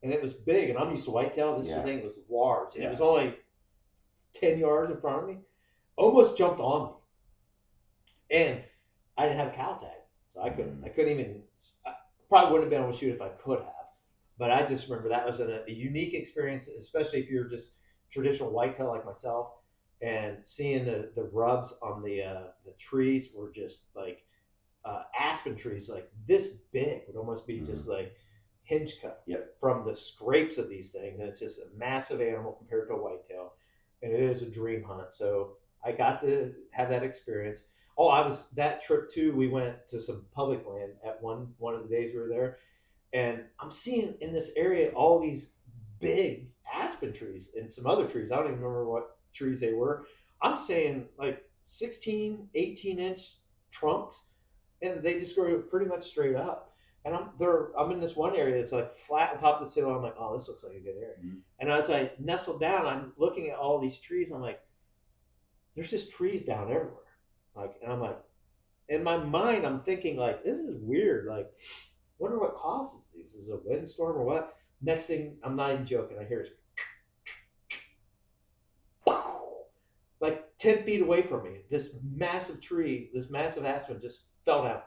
And it was big, and I'm used to whitetail. This thing was large, and it was only 10 yards in front of me. Almost jumped on me, and I didn't have a cow tag, so I couldn't even. I probably wouldn't have been able to shoot if I could have. But I just remember that was a unique experience, especially if you're just traditional whitetail like myself, and seeing the rubs on the trees were just like aspen trees, like this big, would almost be just like hinge cut from the scrapes of these things, and it's just a massive animal compared to a whitetail, and it is a dream hunt. So I got to have that experience. That trip too, we went to some public land at one of the days we were there, and I'm seeing in this area all these big aspen trees and some other trees. I don't even remember what trees they were. I'm saying like 16, 18-inch trunks, and they just grow pretty much straight up. And I'm in this one area that's like flat on top of this hill. I'm like, oh, this looks like a good area. Mm-hmm. And as I nestle down, I'm looking at all these trees, and I'm like, there's just trees down everywhere. Like, and I'm like, in my mind, I'm thinking like, this is weird. Like, wonder what causes these? Is it a windstorm or what? Next thing, I'm not even joking, I hear it like 10 feet away from me. This massive tree, this massive aspen just fell down.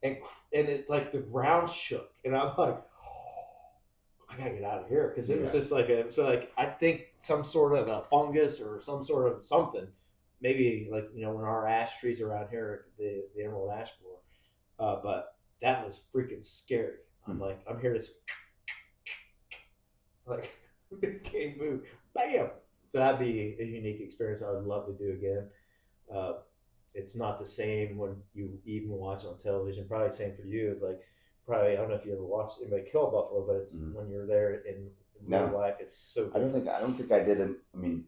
And it's like the ground shook, and I'm like, I gotta get out of here, because it was just like I think some sort of a fungus or some sort of something, maybe like when our ash trees around here, the emerald ash borer, but that was freaking scary. I'm like, I'm here to like can't move, bam. So that'd be a unique experience I would love to do again. It's not the same when you even watch on television. Probably the same for you. It's like, I don't know if you ever watched anybody kill a buffalo, but it's when you're there in real life, it's so different. I don't think I did it. I mean,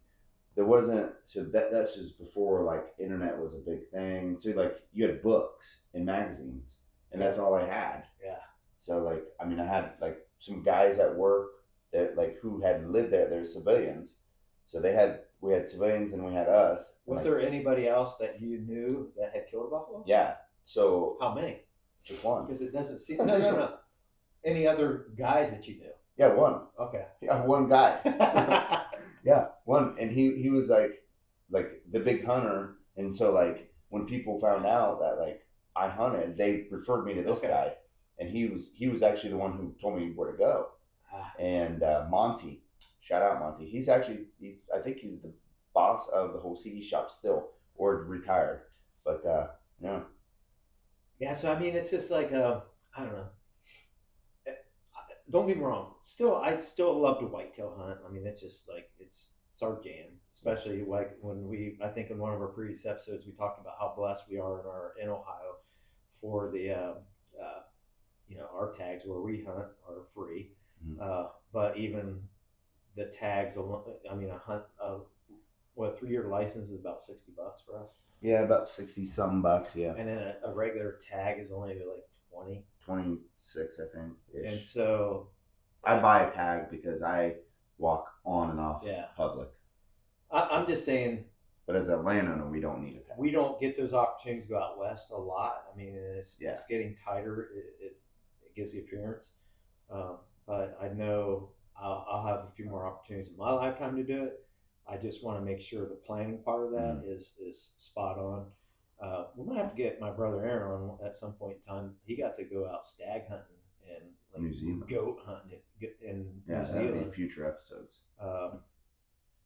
there wasn't, so that's just before like internet was a big thing. So like you had books and magazines, and that's all I had. Yeah. So like, I mean, I had like some guys at work that like who had lived there. They're civilians. So we had civilians and we had us. Was there anybody else that you knew that had killed a buffalo? Yeah. So how many? Just one. Because it doesn't seem. No. Any other guys that you knew? Yeah, one. Okay. Yeah, one guy. Yeah, one, and he was like the big hunter, and so like when people found out that like I hunted, they referred me to this guy, and he was actually the one who told me where to go. And Monty. Shout out Monty. I think he's the boss of the whole CD shop still, or retired. But yeah. Yeah, so I mean, it's just like I don't know. Don't get me wrong. I still love to whitetail hunt. I mean, it's just like it's our jam. Especially like when I think in one of our previous episodes we talked about how blessed we are in Ohio for the our tags where we hunt are free. Mm-hmm. But even the tags, I mean, a hunt, 3-year license is about $60 for us. Yeah, about 60 some bucks. Yeah. And then a regular tag is only like 26, I think. And so I buy a tag because I walk on and off public. I'm just saying. But as a landowner, we don't need a tag. We don't get those opportunities to go out west a lot. I mean, it's getting tighter. It gives the appearance. But I know I'll have a few more opportunities in my lifetime to do it. I just want to make sure the planning part of that is spot on. We might have to get my brother Aaron on at some point in time. He got to go out stag hunting and New Zealand, goat hunting in New Zealand. That'll be future episodes.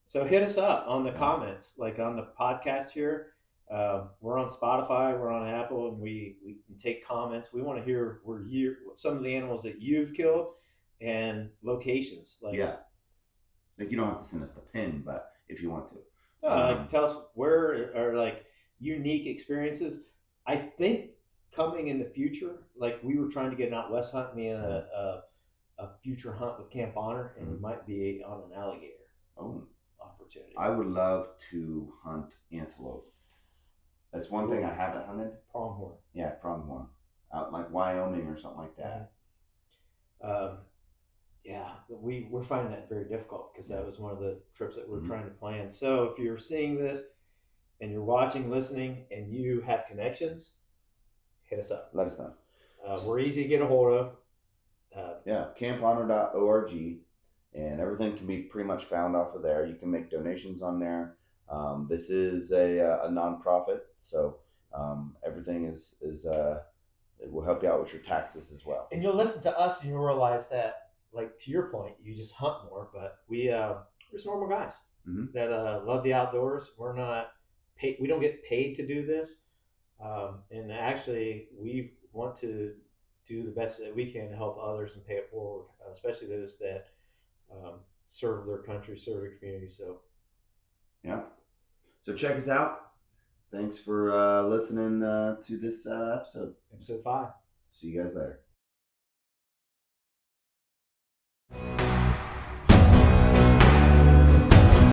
So hit us up on the comments, like on the podcast here. We're on Spotify, we're on Apple, and we can take comments. We want to hear some of the animals that you've killed and locations. Like you don't have to send us the pin, but if you want to, tell us where are like unique experiences. I think coming in the future, like we were trying to get an out west hunt, me and a future hunt with Camp Honor, and we might be on an alligator. Opportunity. I would love to hunt antelope. That's one thing I haven't hunted. Pronghorn. Yeah, pronghorn. Out like Wyoming or something like that. We're finding that very difficult because that was one of the trips that we're trying to plan. So if you're seeing this and you're watching, listening, and you have connections, hit us up. Let us know. We're easy to get a hold of. camphonor.org. And everything can be pretty much found off of there. You can make donations on there. This is a nonprofit, so everything is it will help you out with your taxes as well. And you'll listen to us and you'll realize that, like to your point, you just hunt more, but we're just normal guys that love the outdoors. We're not paid. We don't get paid to do this, and actually we want to do the best that we can to help others and pay it forward, especially those that serve their country, serve their community. So check us out. Thanks for listening to this episode. Episode 5. See you guys later.